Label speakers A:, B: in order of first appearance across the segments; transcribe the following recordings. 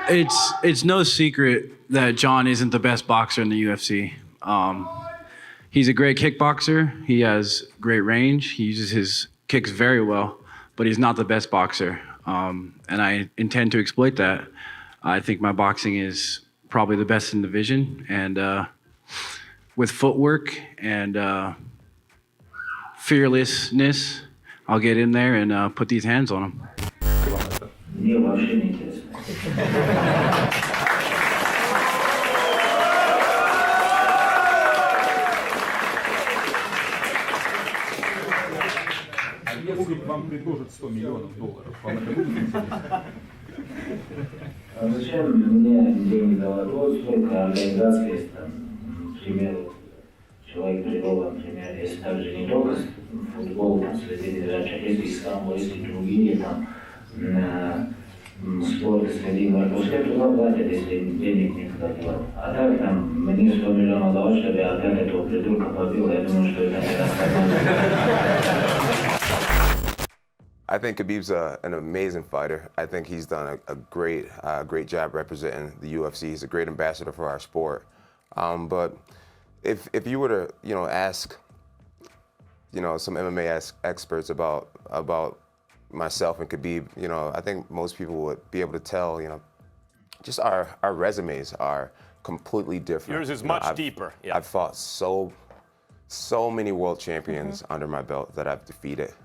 A: It's no secret that John isn't the best boxer in the UFC. He's a great kickboxer. He has great range. He uses his kicks very well, but he's not the best boxer. And I intend to exploit that. I think my boxing is probably the best in the division, and with footwork and fearlessness, I'll get in there and put these hands on him.
B: Мне вообще не интересно.
C: Если вам предложат $100 миллионов, вам это будет интересно?
B: А зачем мне деньги давать? Вот сколько организаций есть там, к примеру, человек привел, например, если также не только футбол, там, среди держачек, если самбо, если другие там, спорт среди пускай туда платят, если денег никуда платят. А так там, мне 100 миллионов давать, чтобы я опять этого придурка побил, я думаю, что это не расставляется.
D: I think Khabib's an amazing fighter. I think he's done a great job representing the UFC. He's a great ambassador for our sport. But if you were to ask some MMA experts about myself and Khabib, I think most people would be able to tell just our resumes are completely different.
E: Yours is much deeper. Yeah.
D: I've fought so many world champions under my belt that I've defeated.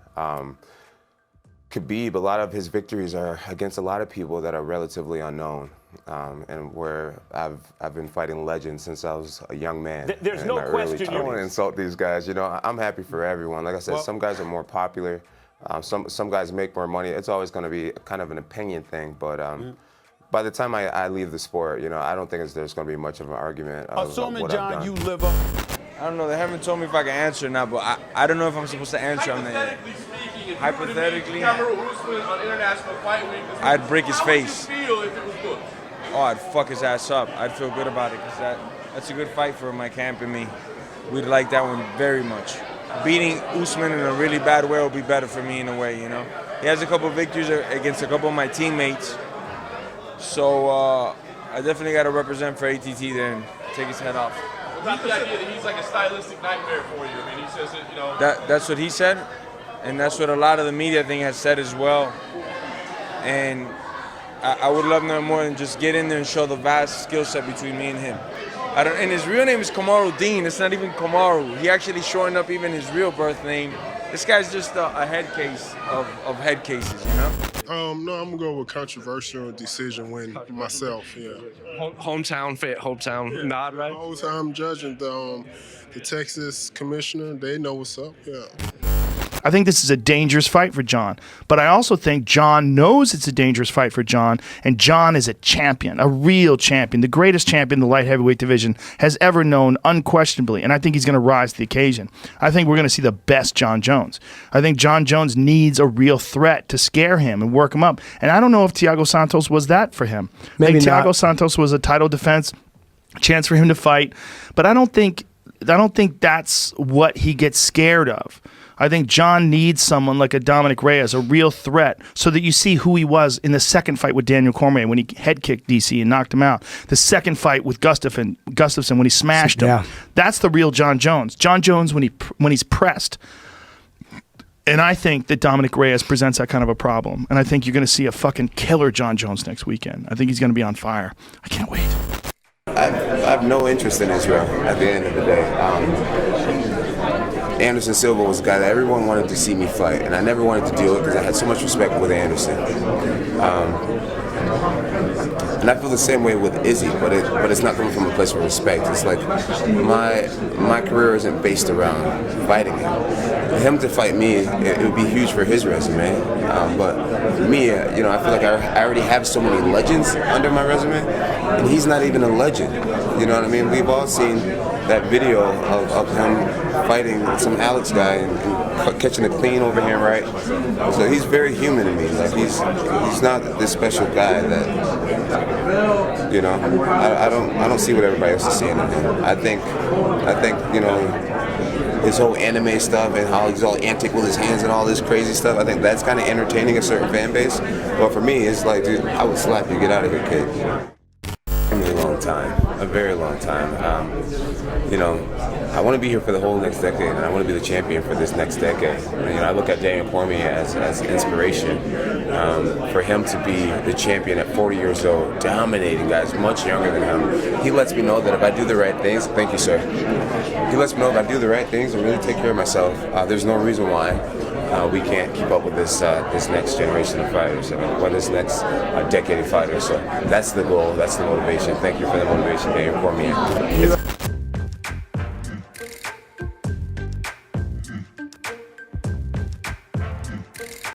D: Khabib, a lot of his victories are against a lot of people that are relatively unknown, and where I've been fighting legends since I was a young man.
E: There's no question.
D: I don't want to insult these guys. I'm happy for everyone. Like I said, some guys are more popular. Some guys make more money. It's always going to be kind of an opinion thing, but by the time I leave the sport, I don't think there's going to be much of an argument.
E: Assuming, John, you live up.
F: I don't know. They haven't told me if I can answer or not, but I don't know if I'm supposed to answer on that. Hypothetically, I'd break his face. Oh, I'd fuck his ass up. I'd feel good about it because that's a good fight for my camp and me. We'd like that one very much. Beating Usman in a really bad way will be better for me in a way, He has a couple of victories against a couple of my teammates. So I definitely got to represent for ATT there and take his head off.
G: About the idea that he's like a stylistic nightmare for you. I mean, he says it,
F: That's what he said, and that's what a lot of the media thing has said as well. And I would love nothing more than just get in there and show the vast skill set between me and him. And his real name is Kamaruddin. It's not even Kamaru. He actually shortened up even his real birth name. This guy's just a head case of head cases,
H: No, I'm gonna go with controversial decision win myself. Yeah.
I: Hometown nod, right?
H: The whole time judging the Texas commissioner, they know what's up. Yeah.
I: I think this is a dangerous fight for John, but I also think John knows it's a dangerous fight for John, and John is a champion, a real champion, the greatest champion the light heavyweight division has ever known, unquestionably, and I think he's going to rise to the occasion. I think we're going to see the best John Jones. I think John Jones needs a real threat to scare him and work him up, and I don't know if Thiago Santos was that for him.
J: Maybe not.
I: Thiago Santos was a title defense, chance for him to fight, but I don't think that's what he gets scared of. I think John needs someone like a Dominic Reyes, a real threat, so that you see who he was in the second fight with Daniel Cormier when he head kicked DC and knocked him out. The second fight with Gustafsson when he smashed him.
J: Yeah.
I: That's the real John Jones. John Jones when he's pressed. And I think that Dominic Reyes presents that kind of a problem. And I think you're going to see a fucking killer John Jones next weekend. I think he's going to be on fire. I can't wait.
D: I have no interest in Israel at the end of the day. Anderson Silva was a guy that everyone wanted to see me fight, and I never wanted to do it because I had so much respect with Anderson. And I feel the same way with Izzy, but it's not coming from a place of respect. It's like my career isn't based around fighting him. For him to fight me, it would be huge for his resume. But for me, I feel like I already have so many legends under my resume, and he's not even a legend. You know what I mean? We've all seen that video of him fighting some Alex guy and catching a clean overhand right. So he's very human to me. Like he's not this special guy that I don't see what everybody else is seeing in him. I think his whole anime stuff and how he's all antic with his hands and all this crazy stuff. I think that's kind of entertaining a certain fan base. But for me, it's like, dude, I would slap you, get out of here, kid. A really long time, a very long time. You know, I want to be here for the whole next decade, and I want to be the champion for this next decade. And, you know, I look at Daniel Cormier as inspiration. For him to be the champion at 40 years old, dominating guys much younger than him, he lets me know that if I do the right things, thank you, sir. He lets me know if I do the right things and really take care of myself, there's no reason why we can't keep up with this next generation of fighters, or this next decade of fighters. So that's the goal, that's the motivation. Thank you for the motivation, Daniel Cormier.